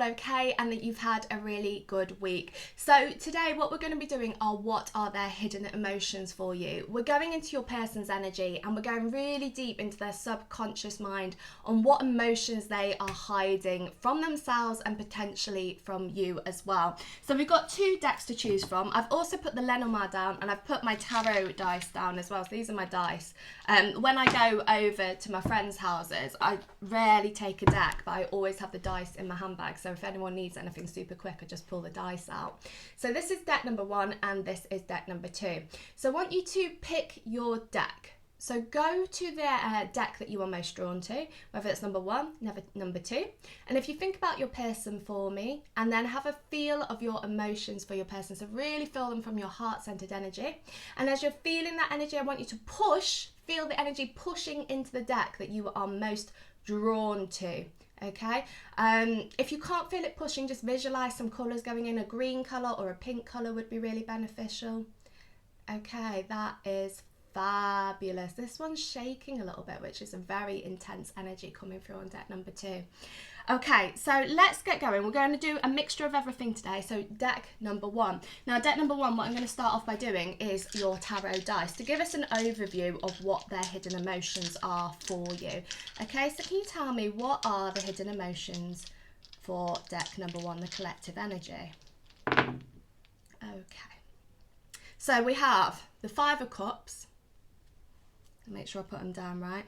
okay and that you've had a really good week. So today what we're going to be doing are what are their hidden emotions for you. We're going into your person's energy and we're going really deep into their subconscious mind on what emotions they are hiding from themselves and potentially from you as well. So we've got 2 decks to choose from. I've also put the Lenormand down and I've put my tarot dice down as well. So these are my dice. When I go over to my friends' houses, I rarely take a deck, but I always have the dice in my handbag. So if anyone needs anything super quick, I just pull the dice out. So this is deck number 1 and this is deck number 2. So I want you to pick your deck. So go to the deck that you are most drawn to, whether it's number 1, number 2. And if you think about your person for me, and then have a feel of your emotions for your person. So really feel them from your heart-centered energy. And as you're feeling that energy, I want you to feel the energy pushing into the deck that you are most drawn to. Okay, if you can't feel it pushing, just visualize some colors going in. A green color or a pink color would be really beneficial. Okay, that is fabulous. This one's shaking a little bit, which is a very intense energy coming through on deck number 2. Okay, so let's get going. We're going to do a mixture of everything today. So deck number 1. Now deck number 1, what I'm going to start off by doing is your tarot dice to give us an overview of what their hidden emotions are for you. Okay, so can you tell me what are the hidden emotions for deck number 1, the collective energy? Okay, so we have the 5 of Cups. Make sure I put them down right.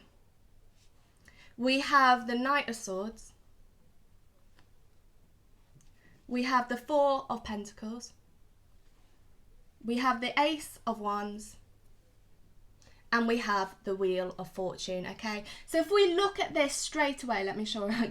We have the Knight of Swords. We have the 4 of Pentacles. We have the Ace of Wands. And we have the Wheel of Fortune, okay? So if we look at this straight away, let me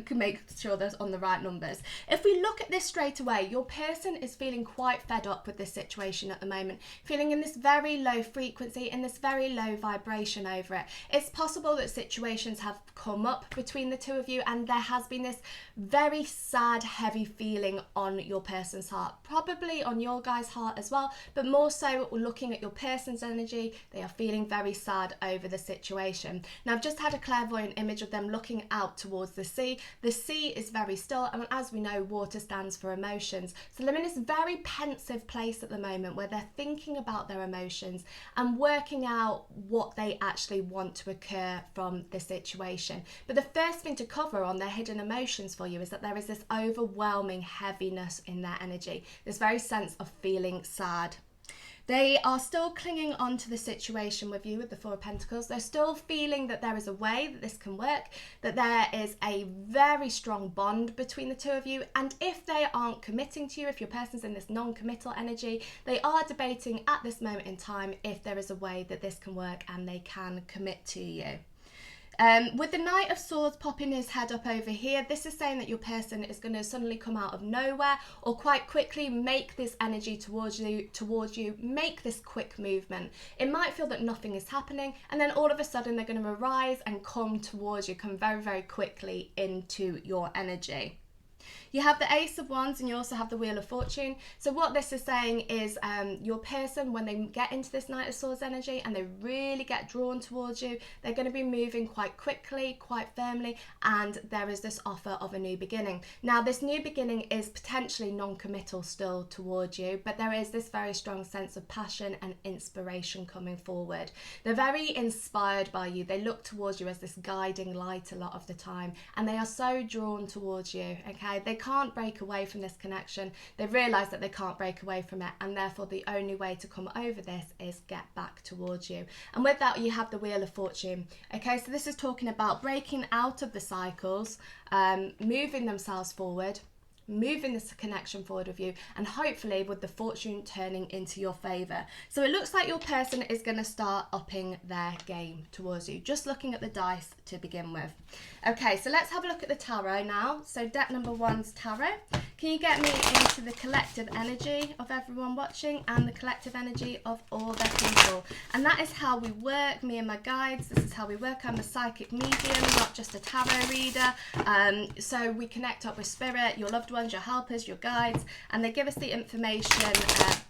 make sure that's on the right numbers. If we look at this straight away, your person is feeling quite fed up with this situation at the moment, feeling in this very low frequency, in this very low vibration over it. It's possible that situations have come up between the 2 of you and there has been this very sad, heavy feeling on your person's heart, probably on your guy's heart as well, but more so looking at your person's energy, they are feeling very sad over the situation. Now I've just had a clairvoyant image of them looking out towards the sea. The sea is very still, and as we know, water stands for emotions. So they're in this very pensive place at the moment where they're thinking about their emotions and working out what they actually want to occur from the situation. But the first thing to cover on their hidden emotions for you is that there is this overwhelming heaviness in their energy, this very sense of feeling sad. They are still clinging on to the situation with you with the 4 of Pentacles. They're still feeling that there is a way that this can work, that there is a very strong bond between the 2 of you. And if they aren't committing to you, if your person's in this non-committal energy, they are debating at this moment in time if there is a way that this can work and they can commit to you. With the Knight of Swords popping his head up over here, this is saying that your person is going to suddenly come out of nowhere or quite quickly make this energy towards you, make this quick movement. It might feel that nothing is happening and then all of a sudden they're going to arise and come towards you, come very, very quickly into your energy. You have the Ace of Wands and you also have the Wheel of Fortune. So what this is saying is your person, when they get into this Knight of Swords energy and they really get drawn towards you, they're going to be moving quite quickly, quite firmly, and there is this offer of a new beginning. Now this new beginning is potentially non-committal still towards you, but there is this very strong sense of passion and inspiration coming forward. They're very inspired by you. They look towards you as this guiding light a lot of the time, and they are so drawn towards you, okay? They can't break away from this connection. They realise that they can't break away from it, and therefore the only way to come over this is get back towards you. And with that you have the Wheel of Fortune. Okay, so this is talking about breaking out of the cycles, moving themselves forward, moving this connection forward with you, and hopefully with the fortune turning into your favour. So it looks like your person is going to start upping their game towards you, just looking at the dice to begin with. Okay, so let's have a look at the tarot now. So deck number 1's tarot. Can you get me into the collective energy of everyone watching and the collective energy of all their people? And that is how we work, me and my guides. This is how we work. I'm a psychic medium, not just a tarot reader. So we connect up with spirit, your loved ones, your helpers, your guides, and they give us the information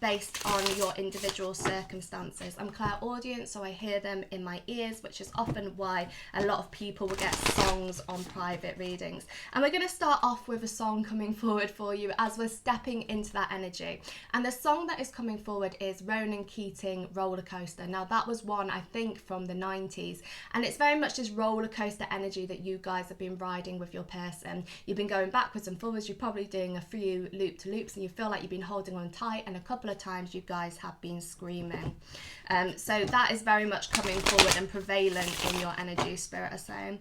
based on your individual circumstances. I'm clairaudient, so I hear them in my ears, which is often why a lot of people will get songs on private readings. And we're going to start off with a song coming forward for you as we're stepping into that energy. And the song that is coming forward is Ronan Keating, Roller Coaster. Now that was one, I think, from the 90s, and it's very much this roller coaster energy that you guys have been riding with your person. You've been going backwards and forwards, you're probably doing a few loop to loops, and you feel like you've been holding on tight, and a couple of times you guys have been screaming. So that is very much coming forward and prevalent in your energy, Spirit are saying.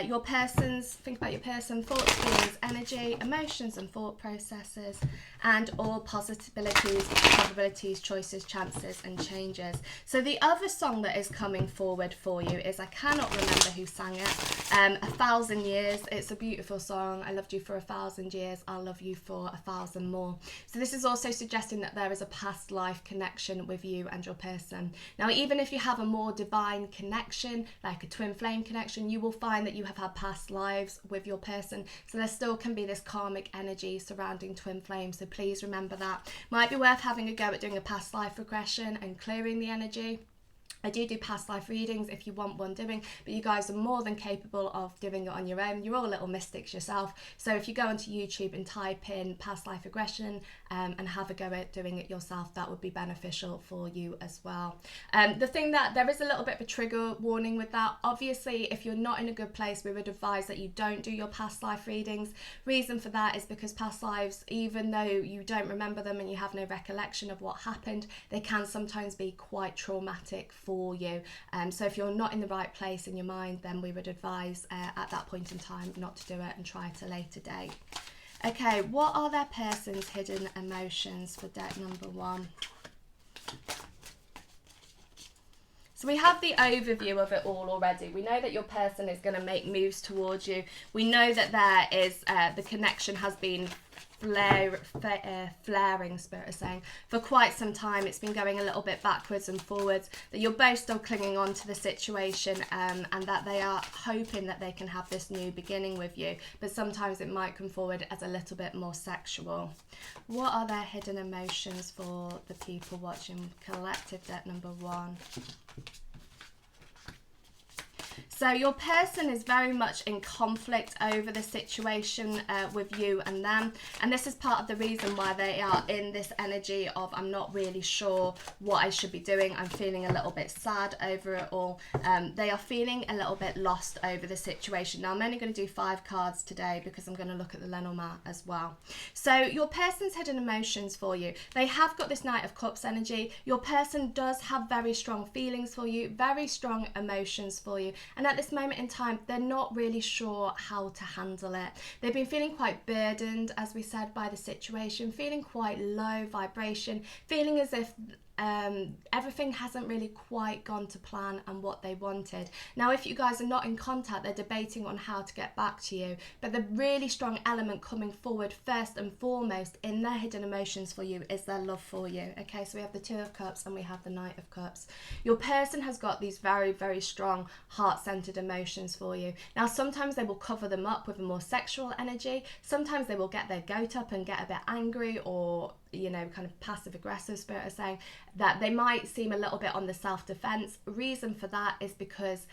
Your person's, think about your person, thoughts, feelings, energy, emotions and thought processes, and all possibilities, probabilities, choices, chances and changes. So the other song that is coming forward for you is, I cannot remember who sang it, 1,000 Years. It's a beautiful song. I loved you for 1,000 years, I'll love you for 1,000 more. So this is also suggesting that there is a past life connection with you and your person. Now, even if you have a more divine connection, like a twin flame connection, you will find that you have had past lives with your person. So there still can be this karmic energy surrounding twin flames. So please remember that. Might be worth having a go at doing a past life regression and clearing the energy. I do past life readings if you want one doing, but you guys are more than capable of doing it on your own. You're all little mystics yourself. So if you go onto YouTube and type in past life regression and have a go at doing it yourself, that would be beneficial for you as well. The thing that there is a little bit of a trigger warning with that. Obviously, if you're not in a good place, we would advise that you don't do your past life readings. Reason for that is because past lives, even though you don't remember them and you have no recollection of what happened, they can sometimes be quite traumatic for you. So if you're not in the right place in your mind, then we would advise at that point in time not to do it and try at a later date. Okay, what are their person's hidden emotions for deck number 1? So we have the overview of it all already. We know that your person is going to make moves towards you. We know that there is the connection has been flaring, Spirit is saying, for quite some time. It's been going a little bit backwards and forwards, that you're both still clinging on to the situation, and that they are hoping that they can have this new beginning with you, but sometimes it might come forward as a little bit more sexual. What are their hidden emotions for the people watching collective deck number 1? So your person is very much in conflict over the situation with you and them. And this is part of the reason why they are in this energy of, I'm not really sure what I should be doing. I'm feeling a little bit sad over it all. They are feeling a little bit lost over the situation. Now, I'm only going to do 5 cards today because I'm going to look at the Lenormand as well. So your person's hidden emotions for you. They have got this Knight of Cups energy. Your person does have very strong feelings for you, very strong emotions for you. And at this moment in time, they're not really sure how to handle it. They've been feeling quite burdened, as we said, by the situation, feeling quite low vibration, feeling as if everything hasn't really quite gone to plan and what they wanted. Now, if you guys are not in contact, they're debating on how to get back to you, but the really strong element coming forward first and foremost in their hidden emotions for you is their love for you. Okay, so we have the 2 of Cups and we have the Knight of Cups. Your person has got these very, very strong heart-centered emotions for you. Now, sometimes they will cover them up with a more sexual energy. Sometimes they will get their goat up and get a bit angry, or you know, kind of passive aggressive, Spirit is saying that they might seem a little bit on the self-defense. Reason for that is because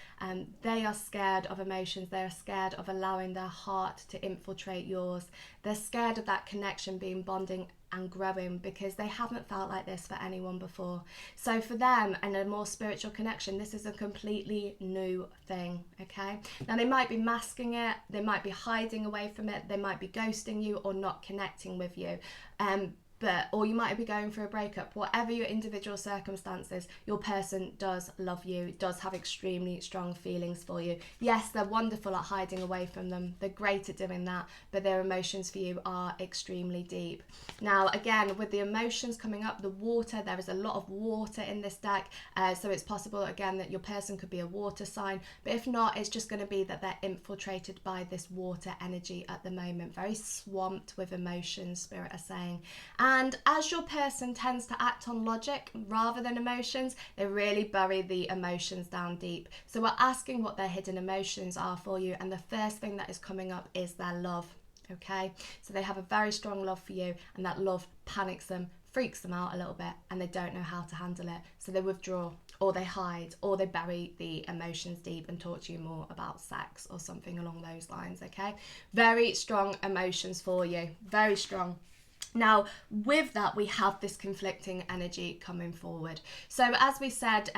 they are scared of emotions. They're scared of allowing their heart to infiltrate yours. They're scared of that connection being bonding and growing, because they haven't felt like this for anyone before. So for them and a more spiritual connection, this is a completely new thing. Okay, now they might be masking it, they might be hiding away from it, they might be ghosting you or not connecting with you, or you might be going through a breakup, whatever your individual circumstances, your person does love you, does have extremely strong feelings for you. Yes, they're wonderful at hiding away from them. They're great at doing that, but their emotions for you are extremely deep. Now, again, with the emotions coming up, the water, there is a lot of water in this deck. So it's possible, again, that your person could be a water sign. But if not, it's just going to be that they're infiltrated by this water energy at the moment. Very swamped with emotions, Spirit are saying. And as your person tends to act on logic rather than emotions, they really bury the emotions down deep. So we're asking what their hidden emotions are for you, and the first thing that is coming up is their love. Okay, so they have a very strong love for you, and that love panics them, freaks them out a little bit, and they don't know how to handle it. So they withdraw, or they hide, or they bury the emotions deep and talk to you more about sex or something along those lines. Okay, very strong emotions for you, very strong. Now, with that, we have this conflicting energy coming forward. So as we said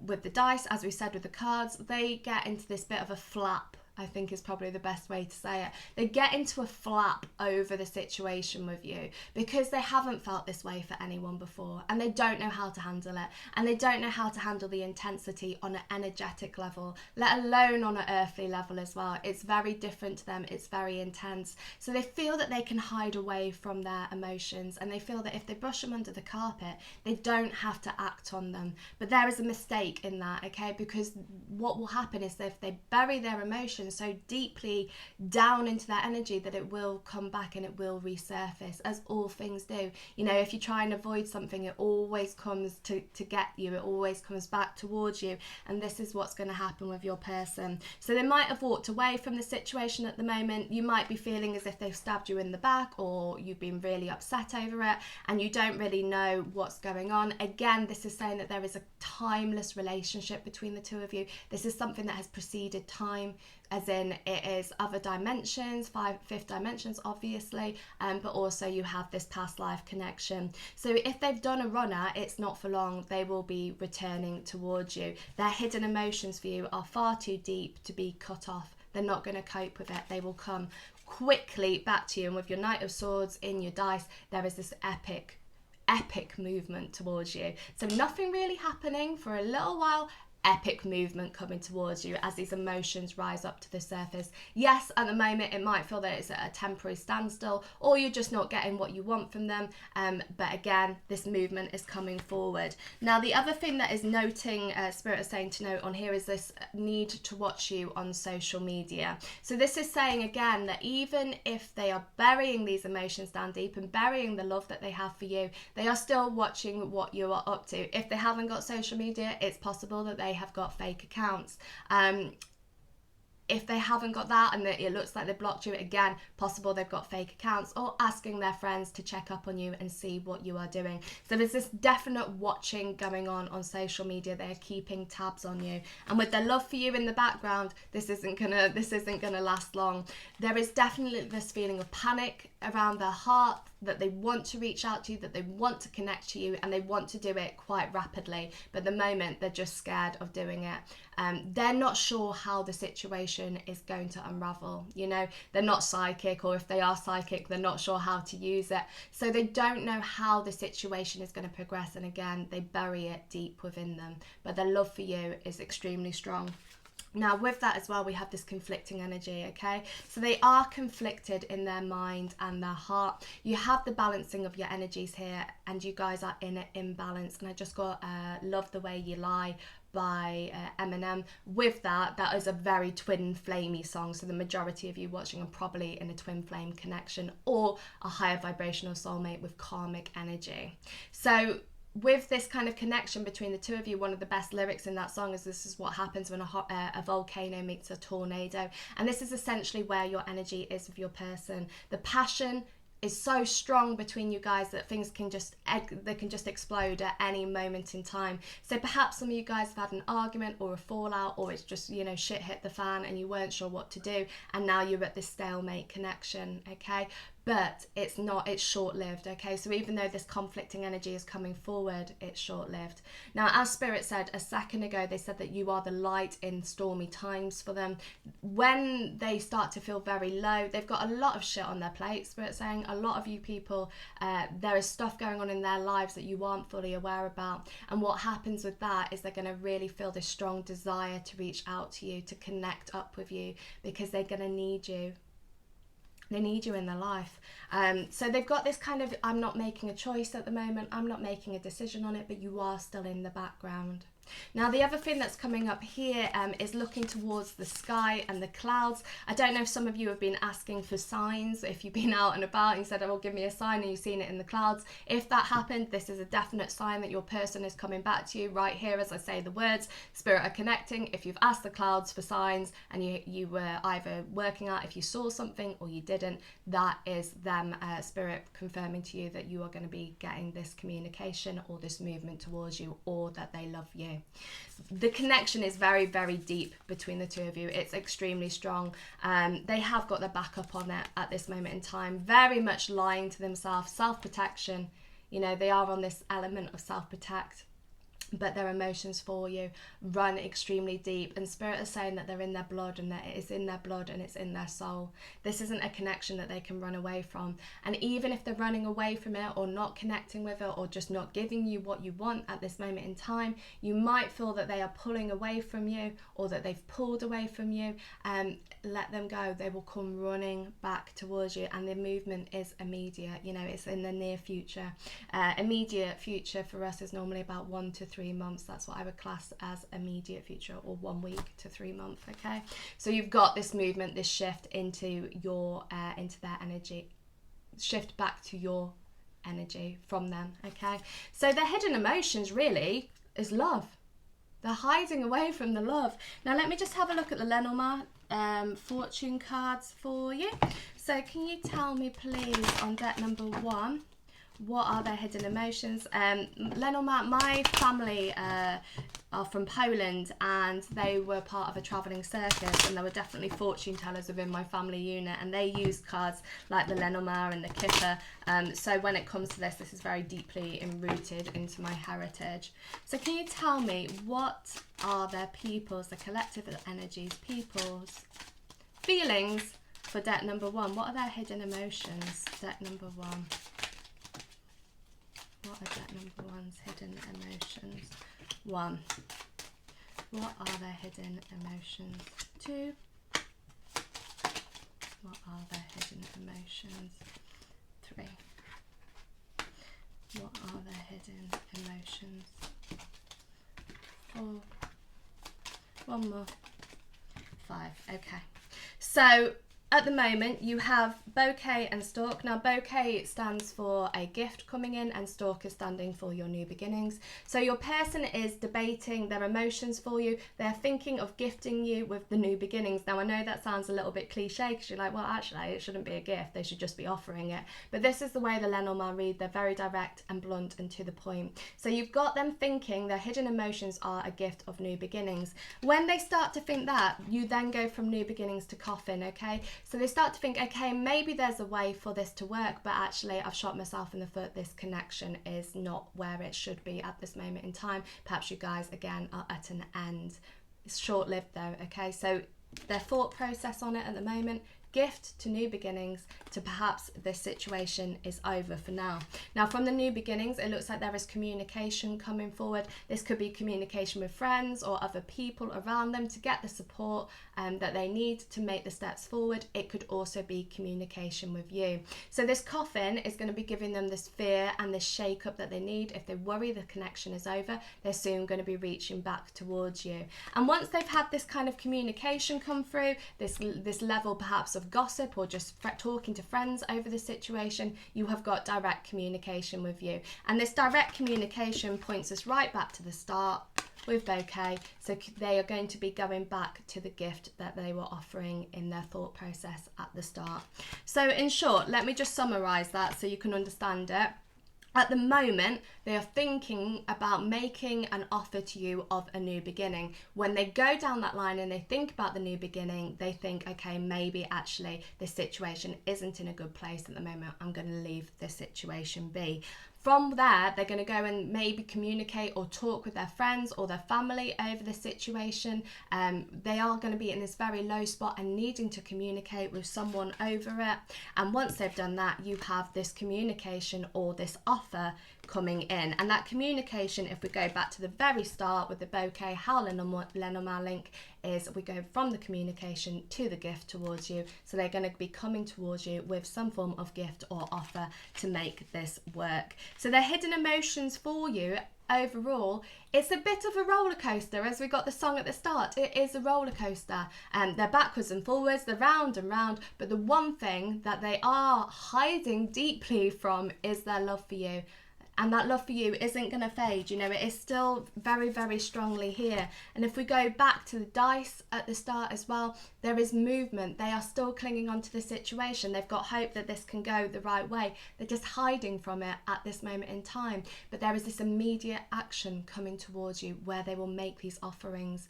with the dice, as we said with the cards, they get into this bit of a flap, I think is probably the best way to say it. They get into a flap over the situation with you because they haven't felt this way for anyone before, and they don't know how to handle it, and they don't know how to handle the intensity on an energetic level, let alone on an earthly level as well. It's very different to them. It's very intense. So they feel that they can hide away from their emotions, and they feel that if they brush them under the carpet, they don't have to act on them. But there is a mistake in that, okay? Because what will happen is that if they bury their emotions so deeply down into that energy, that it will come back and it will resurface, as all things do. You know, if you try and avoid something, it always comes to get you. It always comes back towards you, and this is what's going to happen with your person. So they might have walked away from the situation at the moment. You might be feeling as if they've stabbed you in the back, or you've been really upset over it and you don't really know what's going on. Again, this is saying that there is a timeless relationship between the two of you. This is something that has preceded time, as in it is other dimensions, fifth dimensions obviously, but also you have this past life connection. So if they've done a runner, it's not for long. They will be returning towards you. Their hidden emotions for you are far too deep to be cut off. They're not going to cope with it. They will come quickly back to you, and with your Knight of Swords in your dice, there is this epic movement towards you. So nothing really happening for a little while, epic movement coming towards you as these emotions rise up to the surface. Yes, at the moment it might feel that it's at a temporary standstill, or you're just not getting what you want from them, but again, this movement is coming forward. Now, the other thing that is noting, Spirit is saying to note on here, is this need to watch you on social media. So this is saying again that even if they are burying these emotions down deep and burying the love that they have for you, they are still watching what you are up to. If they haven't got social media, it's possible that they have got fake accounts. If they haven't got that and it looks like they blocked you, again, possible they've got fake accounts, or asking their friends to check up on you and see what you are doing. So there's this definite watching going on social media. They're keeping tabs on you, and with their love for you in the background, this isn't gonna last long. There is definitely this feeling of panic around their heart, that they want to reach out to you, that they want to connect to you, and they want to do it quite rapidly, but at the moment they're just scared of doing it. They're not sure how the situation is going to unravel. You know, they're not psychic, or if they are psychic, they're not sure how to use it. So they don't know how the situation is going to progress, and again, they bury it deep within them. But their love for you is extremely strong. Now, with that as well, we have this conflicting energy, okay? So they are conflicted in their mind and their heart. You have the balancing of your energies here, and you guys are in an imbalance. And I just got Love the Way You Lie by Eminem. With that is a very twin flamey song. So the majority of you watching are probably in a twin flame connection, or a higher vibrational soulmate with karmic energy. So with this kind of connection between the two of you, one of the best lyrics in that song is, "This is what happens when a volcano meets a tornado." And this is essentially where your energy is with your person. The passion is so strong between you guys that things can just explode at any moment in time. So perhaps some of you guys have had an argument or a fallout, or it's just, you know, shit hit the fan and you weren't sure what to do, and now you're at this stalemate connection, okay? but it's not, it's short-lived, okay? So even though this conflicting energy is coming forward, it's short-lived. Now, as Spirit said a second ago, they said that you are the light in stormy times for them. When they start to feel very low, they've got a lot of shit on their plate, Spirit saying. A lot of you people, there is stuff going on in their lives that you aren't fully aware about. And what happens with that is they're going to really feel this strong desire to reach out to you, to connect up with you, because they're going to need you. They need you in their life. So they've got this kind of, I'm not making a choice at the moment, I'm not making a decision on it, but you are still in the background. Now, the other thing that's coming up here is looking towards the sky and the clouds. I don't know if some of you have been asking for signs, if you've been out and about and you said, oh, give me a sign, and you've seen it in the clouds. If that happened, this is a definite sign that your person is coming back to you right here as I say the words. Spirit are connecting. If you've asked the clouds for signs and you were either working out if you saw something or you didn't, that is them, Spirit, confirming to you that you are going to be getting this communication or this movement towards you, or that they love you. The connection is very, very deep between the two of you. It's extremely strong. They have got their backup on it at this moment in time, very much lying to themselves, self-protection. You know, they are on this element of self-protect, but their emotions for you run extremely deep, and Spirit is saying that they're in their blood, and that it is in their blood and it's in their soul. This isn't a connection that they can run away from. And even if they're running away from it, or not connecting with it, or just not giving you what you want at this moment in time, you might feel that they are pulling away from you, or that they've pulled away from you. Let them go. They will come running back towards you, and the movement is immediate. You know, it's in the near future. Immediate future for us is normally about 1 to 3 months. That's what I would class as immediate future, or 1 week to 3 months. Okay, so you've got this movement, this shift into your into their energy, shift back to your energy from them. Okay, so their hidden emotions really is love. They're hiding away from the love. Now let me just have a look at the Lenormand fortune cards for you. So can you tell me please on deck number 1, what are their hidden emotions? Lenormand, my family are from Poland, and they were part of a travelling circus, and there were definitely fortune tellers within my family unit, and they used cards like the Lenormand and the Kipper. So when it comes to this is very deeply enrooted into my heritage. So can you tell me, what are their people's, the collective energies, people's feelings for deck number 1? What are their hidden emotions, deck number 1? What are deck number 1's hidden emotions? 1. What are their hidden emotions? 2. What are their hidden emotions? 3. What are their hidden emotions? 4. 1 more. 5. Okay. So at the moment, you have bouquet and stalk. Now, bouquet stands for a gift coming in, and stalk is standing for your new beginnings. So your person is debating their emotions for you. They're thinking of gifting you with the new beginnings. Now, I know that sounds a little bit cliche, because you're like, well, actually, it shouldn't be a gift. They should just be offering it. But this is the way the Lenormand read. They're very direct and blunt and to the point. So you've got them thinking their hidden emotions are a gift of new beginnings. When they start to think that, you then go from new beginnings to coffin, okay? So they start to think, okay, maybe there's a way for this to work, but actually I've shot myself in the foot. This connection is not where it should be at this moment in time. Perhaps you guys, again, are at an end. It's short-lived though, okay? So their thought process on it at the moment, gift to new beginnings, to perhaps this situation is over for now. Now, from the new beginnings, it looks like there is communication coming forward. This could be communication with friends or other people around them to get the support that they need to make the steps forward. It could also be communication with you. So this coffin is going to be giving them this fear and this shake-up that they need. If they worry the connection is over, they're soon going to be reaching back towards you. And once they've had this kind of communication come through, this level perhaps of gossip or just talking to friends over the situation, you have got direct communication with you. And this direct communication points us right back to the start with bouquet. So they are going to be going back to the gift that they were offering in their thought process at the start. So in short, let me just summarize that so you can understand it. At the moment, they are thinking about making an offer to you of a new beginning. When they go down that line and they think about the new beginning, they think, okay, maybe actually this situation isn't in a good place at the moment. I'm going to leave this situation be. From there, they're going to go and maybe communicate or talk with their friends or their family over the situation. They are going to be in this very low spot and needing to communicate with someone over it. And once they've done that, you have this communication or this offer coming in. And that communication, if we go back to the very start with the bouquet, how Lenormand link is, we go from the communication to the gift towards you. So they're going to be coming towards you with some form of gift or offer to make this work. So the hidden emotions for you overall, it's a bit of a roller coaster, as we got the song at the start. It is a roller coaster, and they're backwards and forwards, they're round and round, but the one thing that they are hiding deeply from is their love for you. And that love for you isn't going to fade, you know, it is still very, very strongly here. And if we go back to the dice at the start as well, there is movement. They are still clinging on to the situation. They've got hope that this can go the right way. They're just hiding from it at this moment in time. But there is this immediate action coming towards you where they will make these offerings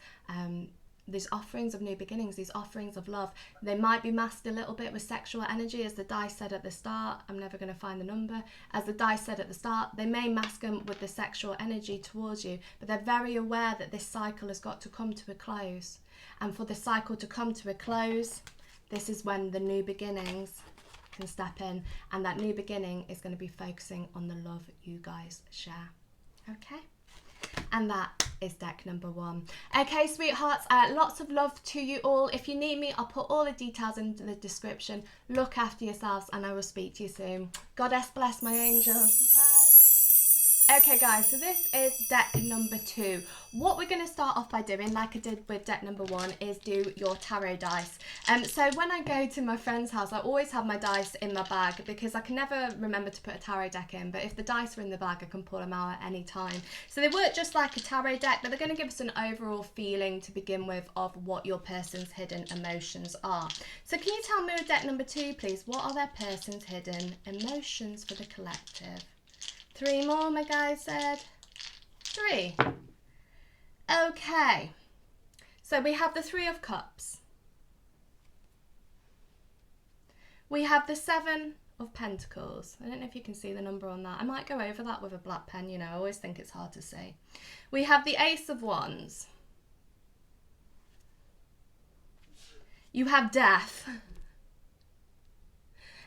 of new beginnings, these offerings of love. They might be masked a little bit with sexual energy, as the dice said at the start. I'm never going to find the number. As the dice said at the start, they may mask them with the sexual energy towards you, but they're very aware that this cycle has got to come to a close. And for the cycle to come to a close, this is when the new beginnings can step in, and that new beginning is going to be focusing on the love you guys share. Okay? And that is deck number 1. Okay, sweethearts, lots of love to you all. If you need me, I'll put all the details into the description. Look after yourselves, and I will speak to you soon. Goddess bless my angels. Bye. Okay guys, so this is deck number 2. What we're going to start off by doing, like I did with deck number 1, is do your tarot dice. So when I go to my friend's house, I always have my dice in my bag because I can never remember to put a tarot deck in, but if the dice are in the bag, I can pull them out at any time. So they work just like a tarot deck, but they're going to give us an overall feeling to begin with of what your person's hidden emotions are. So can you tell me with deck number 2, please, what are their person's hidden emotions for the collective? 3 more, my guy said. 3. Okay. So we have the 3 of Cups. We have the 7 of Pentacles. I don't know if you can see the number on that. I might go over that with a black pen, you know. I always think it's hard to see. We have the Ace of Wands. You have Death.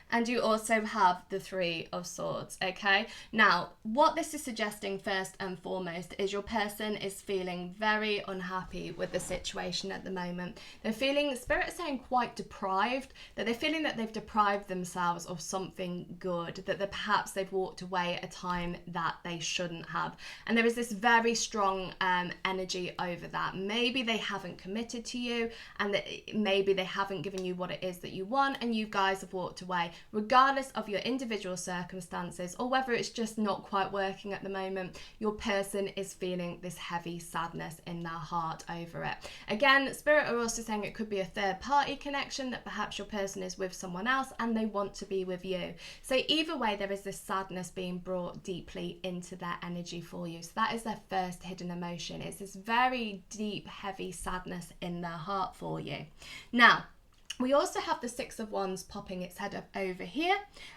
And you also have the 3 of Swords, okay? Now, what this is suggesting first and foremost is your person is feeling very unhappy with the situation at the moment. They're feeling, Spirit is saying, quite deprived, that they're feeling that they've deprived themselves of something good, that perhaps they've walked away at a time that they shouldn't have. And there is this very strong energy over that. Maybe they haven't committed to you, and that maybe they haven't given you what it is that you want, and you guys have walked away. Regardless of your individual circumstances or whether it's just not quite working at the moment, your person is feeling this heavy sadness in their heart over it. Again, Spirit are also saying it could be a third party connection, that perhaps your person is with someone else and they want to be with you. So either way, there is this sadness being brought deeply into their energy for you. So that is their first hidden emotion. It's this very deep, heavy sadness in their heart for you. Now, we also have the 6 of Wands popping its head up over here,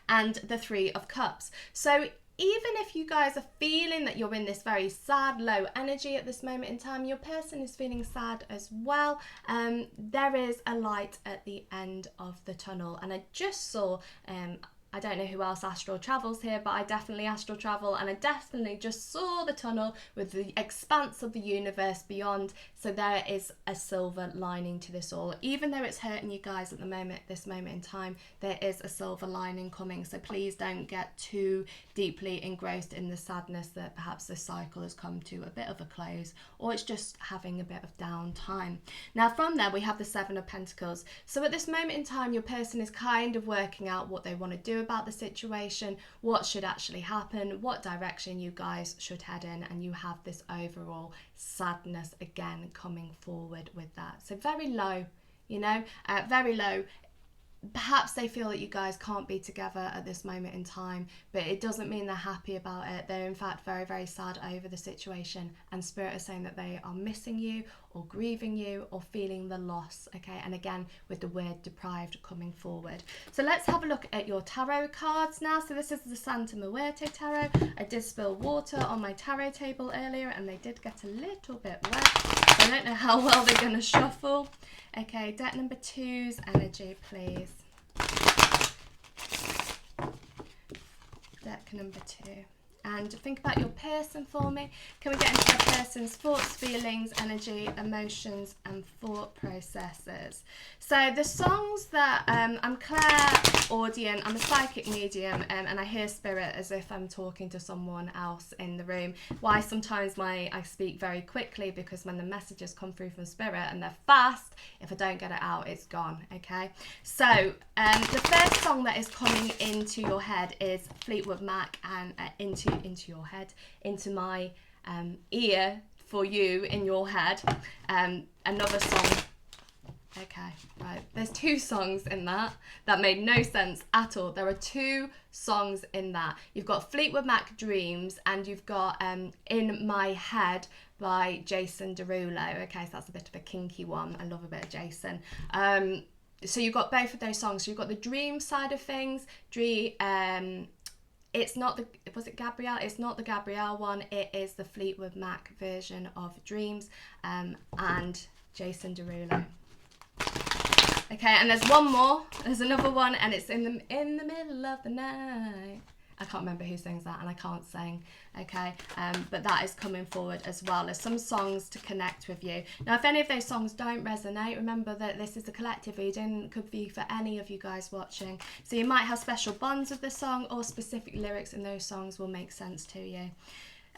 and the 3 of Cups. So even if you guys are feeling that you're in this very sad, low energy at this moment in time, your person is feeling sad as well. There is a light at the end of the tunnel, and I just saw I don't know who else astral travels here, but I definitely astral travel, and I definitely just saw the tunnel with the expanse of the universe beyond. So there is a silver lining to this all. Even though it's hurting you guys at the moment, this moment in time, there is a silver lining coming. So please don't get too deeply engrossed in the sadness that perhaps this cycle has come to a bit of a close, or it's just having a bit of downtime. Now from there, we have the 7 of Pentacles. So at this moment in time, your person is kind of working out what they want to do about the situation, what should actually happen, what direction you guys should head in, and you have this overall sadness again coming forward with that. So very low, you know, very low. perhaps they feel that you guys can't be together at this moment in time, but it doesn't mean they're happy about it. They're in fact very, very sad over the situation, and Spirit is saying that they are missing you or grieving you or feeling the loss, okay? And again, with the word deprived coming forward. So let's have a look at your tarot cards now. So this is the Santa Muerte tarot. I did spill water on my tarot table earlier and they did get a little bit wet. So I don't know how well they're going to shuffle. Okay, deck number 2's energy, please. Deck number 2. And think about your person for me. Can we get into the person's thoughts, feelings, energy, emotions, and thought processes? So the songs that I'm clairaudient, I'm a psychic medium, and I hear spirit as if I'm talking to someone else in the room. Why sometimes I speak very quickly, because when the messages come through from spirit and they're fast, if I don't get it out, it's gone. Okay. So the first song that is coming into your head is Fleetwood Mac and into your head, into my ear for you in your head. Another song. Okay, right. There's 2 songs in that. That made no sense at all. There are 2 songs in that. You've got Fleetwood Mac Dreams and you've got In My Head by Jason Derulo. Okay, so that's a bit of a kinky one. I love a bit of Jason. So you've got both of those songs. So you've got the dream side of things. It's not the, was it Gabrielle? It's not the Gabrielle one. It is the Fleetwood Mac version of Dreams and Jason Derulo. Okay, and there's one more. There's another one, and it's in the middle of the night. I can't remember who sings that, and I can't sing. Okay, but that is coming forward as well. There's some songs to connect with you. Now, if any of those songs don't resonate, remember that this is a collective reading. It could be for any of you guys watching. So you might have special bonds with the song, or specific lyrics in those songs will make sense to you.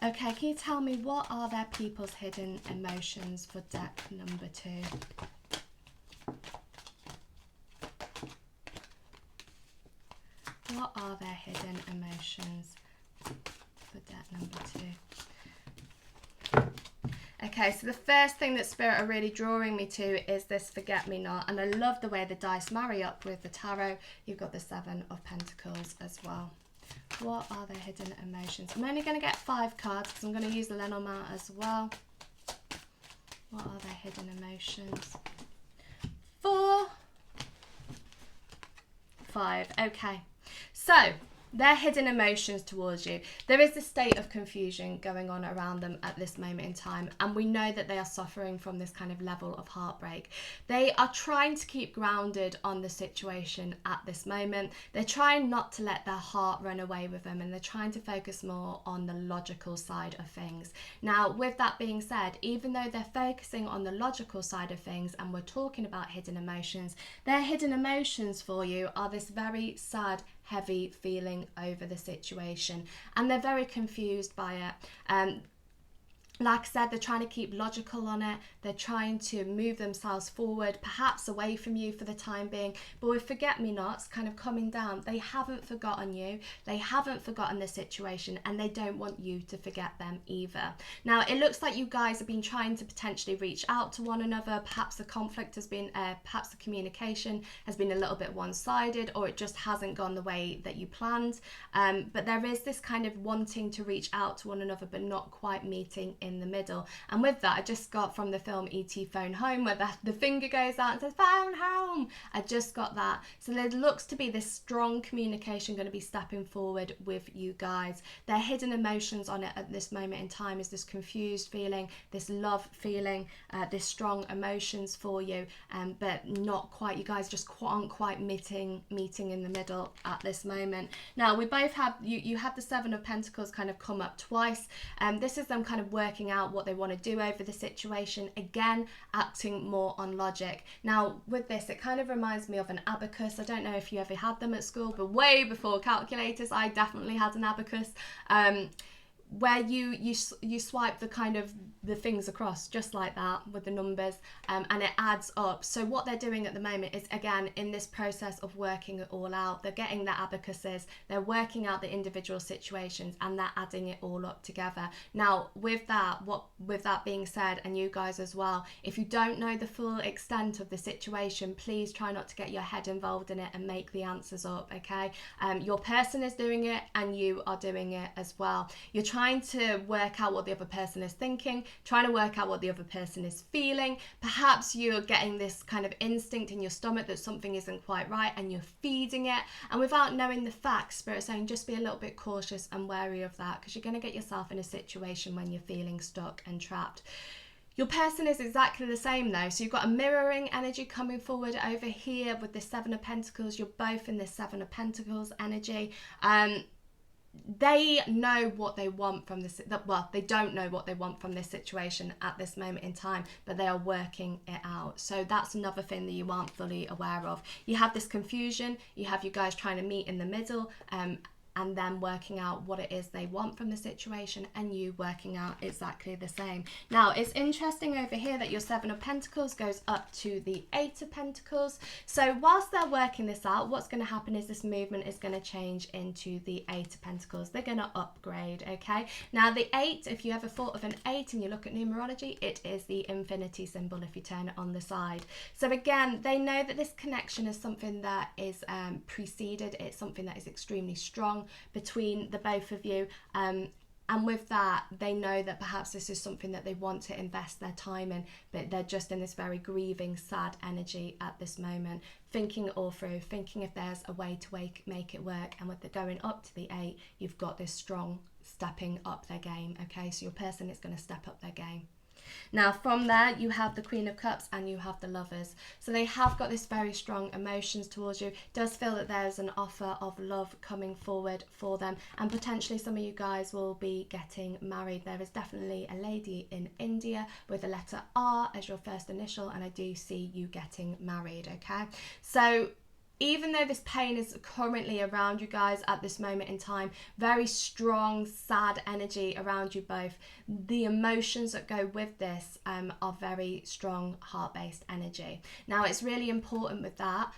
Okay, can you tell me what are their people's hidden emotions for deck number 2? What are their hidden emotions for deck number 2? Okay, so the first thing that Spirit are really drawing me to is this Forget-Me-Not. And I love the way the dice marry up with the tarot. You've got the 7 of Pentacles as well. What are their hidden emotions? I'm only going to get 5 cards because I'm going to use the Lenormand as well. What are their hidden emotions? 4, 5. Okay. So, their hidden emotions towards you. There is a state of confusion going on around them at this moment in time, and we know that they are suffering from this kind of level of heartbreak. They are trying to keep grounded on the situation at this moment. They're trying not to let their heart run away with them, and they're trying to focus more on the logical side of things. Now, with that being said, even though they're focusing on the logical side of things and we're talking about hidden emotions, their hidden emotions for you are this very sad, heavy feeling over the situation, and they're very confused by it. Like I said, they're trying to keep logical on it. They're trying to move themselves forward, perhaps away from you for the time being. But with Forget-Me-Nots kind of coming down, they haven't forgotten you. They haven't forgotten the situation, and they don't want you to forget them either. Now, it looks like you guys have been trying to potentially reach out to one another. Perhaps the conflict has been, perhaps the communication has been a little bit one-sided, or it just hasn't gone the way that you planned. But there is this kind of wanting to reach out to one another, but not quite meeting in the middle. And with that, I just got from the film E.T. Phone Home, where the finger goes out and says phone home. I just got that. So there looks to be this strong communication going to be stepping forward with you guys. Their hidden emotions on it at this moment in time is this confused feeling, this love feeling, this strong emotions for you, but not quite, you guys just aren't quite meeting in the middle at this moment. Now, we both have, you have the 7 of Pentacles kind of come up twice, and this is them kind of working out what they want to do over the situation, again acting more on logic. Now with this, it kind of reminds me of an abacus. I don't know if you ever had them at school, but way before calculators I definitely had an abacus. where you swipe the kind of the things across just like that with the numbers, and it adds up. So what they're doing at the moment is, again, in this process of working it all out, they're getting their abacuses, they're working out the individual situations, and they're adding it all up together. Now with that being said, and you guys as well, if you don't know the full extent of the situation, please try not to get your head involved in it and make the answers up, okay? Your person is doing it and you are doing it as well. You're trying to work out what the other person is thinking, trying to work out what the other person is feeling. Perhaps you're getting this kind of instinct in your stomach that something isn't quite right and you're feeding it, and without knowing the facts, Spirit's saying just be a little bit cautious and wary of that, because you're going to get yourself in a situation when you're feeling stuck and trapped. Your person is exactly the same though, so you've got a mirroring energy coming forward over here with the Seven of Pentacles. You're both in this Seven of Pentacles energy. They know what they want from this, well, they don't know what they want from this situation at this moment in time, but they are working it out. So that's another thing that you aren't fully aware of. You have this confusion, you have you guys trying to meet in the middle, and then working out what it is they want from the situation, and you working out exactly the same. Now, it's interesting over here that your Seven of Pentacles goes up to the Eight of Pentacles. So whilst they're working this out, what's going to happen is this movement is going to change into the Eight of Pentacles. They're going to upgrade, okay? Now, the 8, if you ever thought of an 8 and you look at numerology, it is the infinity symbol if you turn it on the side. So again, they know that this connection is something that is preceded. It's something that is extremely strong between the both of you, and with that they know that perhaps this is something that they want to invest their time in, but they're just in this very grieving, sad energy at this moment, thinking it all through, thinking if there's a way to make it work. And with the going up to the 8, you've got this strong stepping up their game, okay? So your person is going to step up their game. Now from there you have the Queen of Cups and you have the Lovers. So they have got this very strong emotions towards you. It does feel that there's an offer of love coming forward for them, and potentially some of you guys will be getting married. There is definitely a lady in India with the letter R as your first initial, and I do see you getting married, okay? So even though this pain is currently around you guys at this moment in time, very strong, sad energy around you both, the emotions that go with this are very strong, heart-based energy. Now, it's really important with that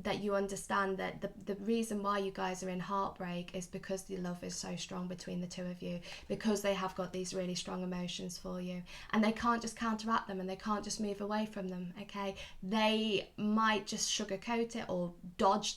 that you understand that the reason why you guys are in heartbreak is because the love is so strong between the two of you, because they have got these really strong emotions for you, and they can't just counteract them and they can't just move away from them, okay? They might just sugarcoat it or dodge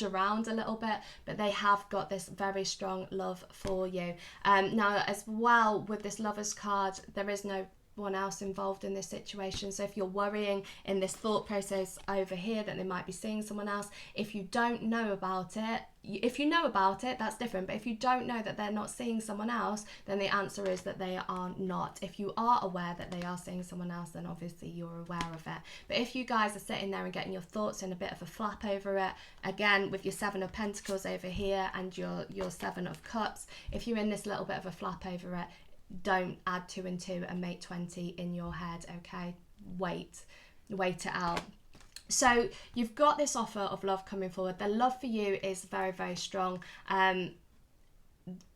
around a little bit, but they have got this very strong love for you. Now as well, with this Lovers card, there is no one else involved in this situation. So if you're worrying in this thought process over here that they might be seeing someone else, if you don't know about it, if you know about it, that's different, but if you don't know that they're not seeing someone else, then the answer is that they are not. If you are aware that they are seeing someone else, then obviously you're aware of it. But if you guys are sitting there and getting your thoughts in a bit of a flap over it, again with your Seven of Pentacles over here and your Seven of Cups, if you're in this little bit of a flap over it, don't add 2 and 2 and make 20 in your head, okay? Wait it out. So you've got this offer of love coming forward. The love for you is very, very strong.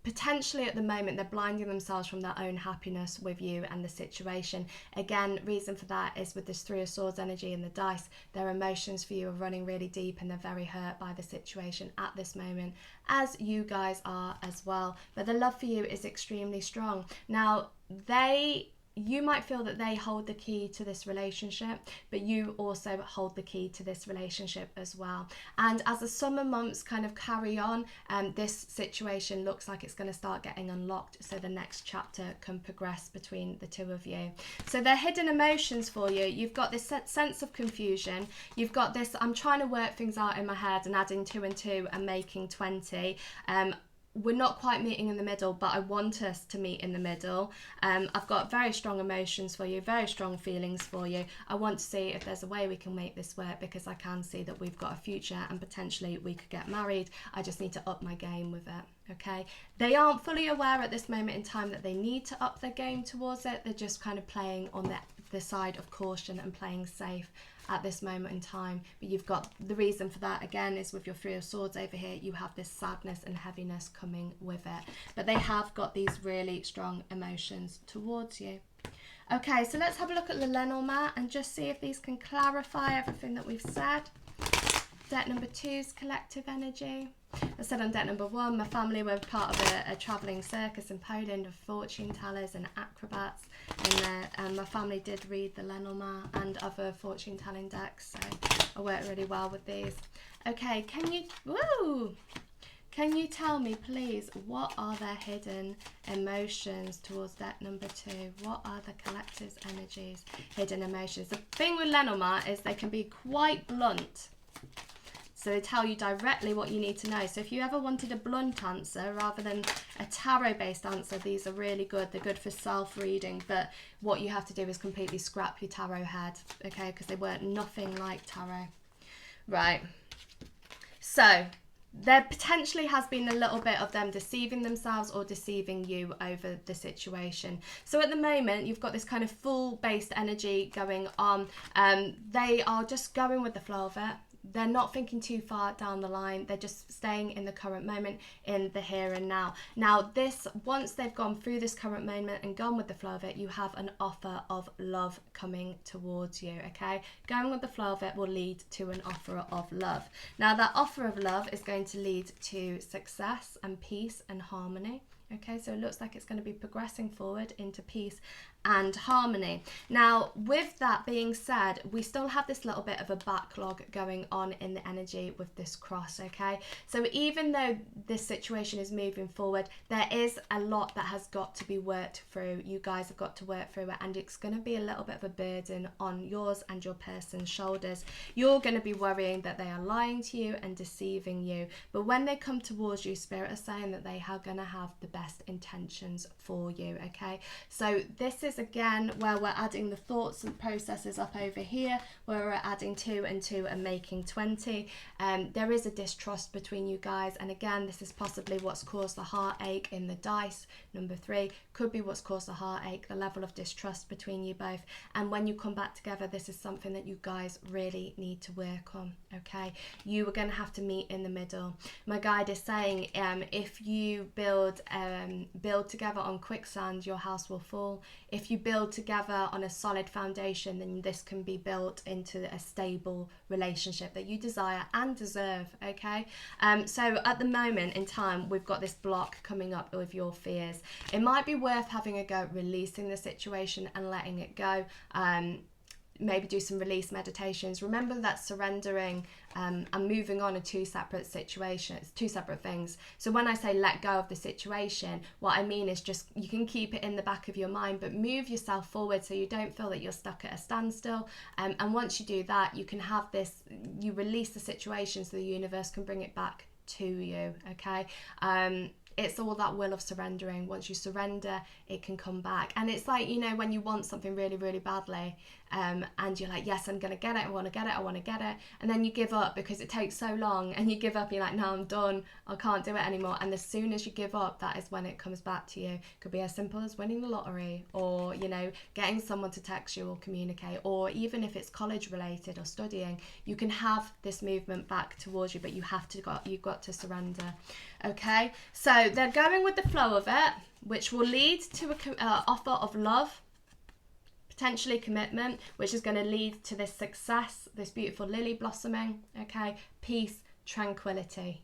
Potentially at the moment they're blinding themselves from their own happiness with you and the situation. Again, reason for that is with this Three of Swords energy and the dice, their emotions for you are running really deep and they're very hurt by the situation at this moment, as you guys are as well. But the love for you is extremely strong. Now you might feel that they hold the key to this relationship, but you also hold the key to this relationship as well. And as the summer months kind of carry on, this situation looks like it's going to start getting unlocked, so the next chapter can progress between the two of you. So they're hidden emotions for you. You've got this sense of confusion. You've got this, I'm trying to work things out in my head and adding 2 and 2 and making 20. We're not quite meeting in the middle, but I want us to meet in the middle. I've got very strong emotions for you, very strong feelings for you. I want to see if there's a way we can make this work, because I can see that we've got a future and potentially we could get married. I just need to up my game with it, okay? They aren't fully aware at this moment in time that they need to up their game towards it. They're just kind of playing on the the side of caution and playing safe at this moment in time. But you've got the reason for that, again, is with your Three of Swords over here. You have this sadness and heaviness coming with it. But they have got these really strong emotions towards you. Okay, so let's have a look at the Lenormand and just see if these can clarify everything that we've said. Deck number 2's collective energy. I said on deck number 1, my family were part of a travelling circus in Poland of fortune tellers and acrobats. And my family did read the Lenormand and other fortune telling decks, so I worked really well with these. Okay, can you tell me, please, what are their hidden emotions towards deck number 2? What are the collective's energies, hidden emotions? The thing with Lenormand is they can be quite blunt. So they tell you directly what you need to know. So if you ever wanted a blunt answer rather than a tarot-based answer, these are really good. They're good for self-reading, but what you have to do is completely scrap your tarot head, okay? Because they work nothing like tarot. Right. So there potentially has been a little bit of them deceiving themselves or deceiving you over the situation. So at the moment, you've got this kind of full-based energy going on. They are just going with the flow of it. They're not thinking too far down the line. They're just staying in the current moment, in the here and now. Now, once they've gone through this current moment and gone with the flow of it, you have an offer of love coming towards you, okay? Going with the flow of it will lead to an offer of love. Now, that offer of love is going to lead to success and peace and harmony. Okay, so it looks like it's going to be progressing forward into peace and harmony. Now, with that being said, we still have this little bit of a backlog going on in the energy with this cross, okay? So even though this situation is moving forward, there is a lot that has got to be worked through. You guys have got to work through it, and it's going to be a little bit of a burden on yours and your person's shoulders. You're going to be worrying that they are lying to you and deceiving you, but when they come towards you, Spirit is saying that they are going to have the best intentions for you, okay? So this is again where we're adding the thoughts and processes up over here, where we're adding 2 and 2 and making 20. There is a distrust between you guys, and again, this is possibly what's caused the heartache in the dice. Number 3 could be what's caused the heartache, the level of distrust between you both. And when you come back together, this is something that you guys really need to work on, okay? You are going to have to meet in the middle. My guide is saying if you build together on quicksand, your house will fall. If you build together on a solid foundation, then this can be built into a stable relationship that you desire and deserve, okay? So at the moment in time, we've got this block coming up with your fears. It might be worth having a go at releasing the situation and letting it go. Maybe do some release meditations. Remember that surrendering and moving on are 2 separate situations, 2 separate things. So when I say let go of the situation, what I mean is just you can keep it in the back of your mind, but move yourself forward so you don't feel that you're stuck at a standstill. And once you do that, you can have this, you release the situation so the universe can bring it back to you, okay? It's all that will of surrendering. Once you surrender, it can come back. And it's like, you know, when you want something really, really badly, and you're like, yes, I'm going to get it, I want to get it, I want to get it. And then you give up because it takes so long, and you give up, you're like, no, I'm done, I can't do it anymore. And as soon as you give up, that is when it comes back to you. It could be as simple as winning the lottery, or, you know, getting someone to text you or communicate, or even if it's college related or studying, you can have this movement back towards you, but you've got to surrender. Okay, so they're going with the flow of it, which will lead to an offer of love, potentially commitment, which is going to lead to this success, this beautiful lily blossoming, okay, peace, tranquility.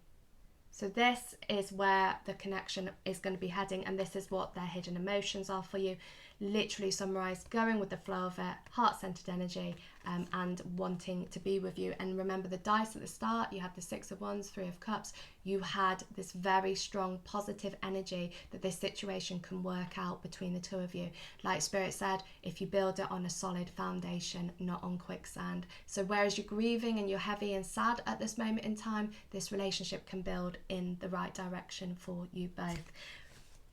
So this is where the connection is going to be heading, and this is what their hidden emotions are for you. Literally summarised, going with the flow of it, heart-centered energy, and wanting to be with you. And remember the dice at the start, you had the 6 of Wands, 3 of Cups. You had this very strong positive energy that this situation can work out between the 2 of you. Like Spirit said, if you build it on a solid foundation, not on quicksand. So whereas you're grieving and you're heavy and sad at this moment in time, this relationship can build in the right direction for you both.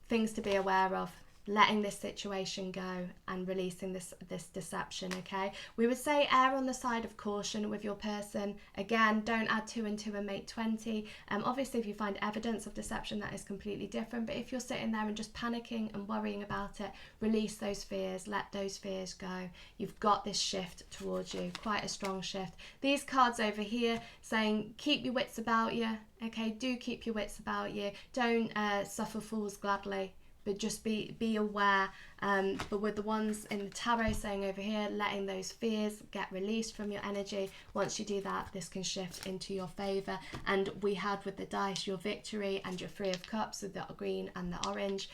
Things to be aware of. letting this situation go and releasing this deception, okay? We would say err on the side of caution with your person. Again, don't add 2 and 2 and make 20. Obviously, if you find evidence of deception, that is completely different. But if you're sitting there and just panicking and worrying about it, release those fears, let those fears go. You've got this shift towards you, quite a strong shift. These cards over here saying keep your wits about you, okay? Do keep your wits about you. Don't suffer fools gladly, but just be aware. But with the ones in the tarot saying over here, letting those fears get released from your energy. Once you do that, this can shift into your favour. And we had with the dice your victory and your 3 of cups with the green and the orange.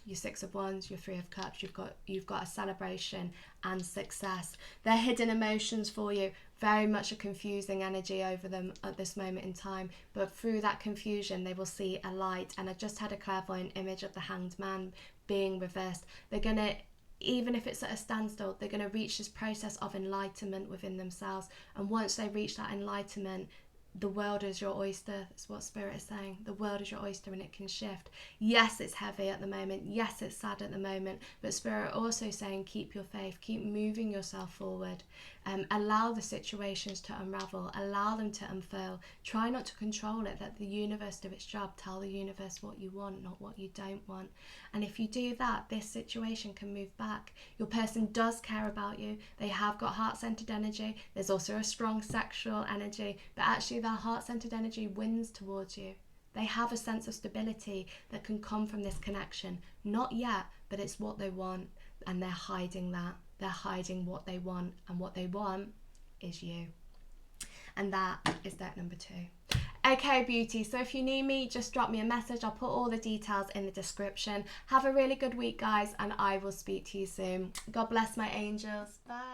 Your 6 of wands, your 3 of cups. You've got a celebration and success. They're hidden emotions for you. Very much a confusing energy over them at this moment in time, but through that confusion they will see a light. And I just had a clairvoyant image of the Hanged Man being reversed. They're gonna, even if it's at a standstill, they're gonna reach this process of enlightenment within themselves. And once they reach that enlightenment, the world is your oyster. That's what Spirit is saying. The world is your oyster and it can shift. Yes, it's heavy at the moment. Yes, it's sad at the moment. But Spirit also saying keep your faith. Keep moving yourself forward. Allow the situations to unravel. Allow them to unfurl. Try not to control it. Let the universe do its job. Tell the universe what you want, not what you don't want. And if you do that, this situation can move back. Your person does care about you. They have got heart-centered energy. There's also a strong sexual energy. But actually their heart-centered energy wins towards you. They have a sense of stability that can come from this connection. Not yet, but it's what they want. And they're hiding that. They're hiding what they want. And what they want is you. And that is deck number 2. Okay, beauty. So if you need me, just drop me a message. I'll put all the details in the description. Have a really good week, guys. And I will speak to you soon. God bless, my angels. Bye.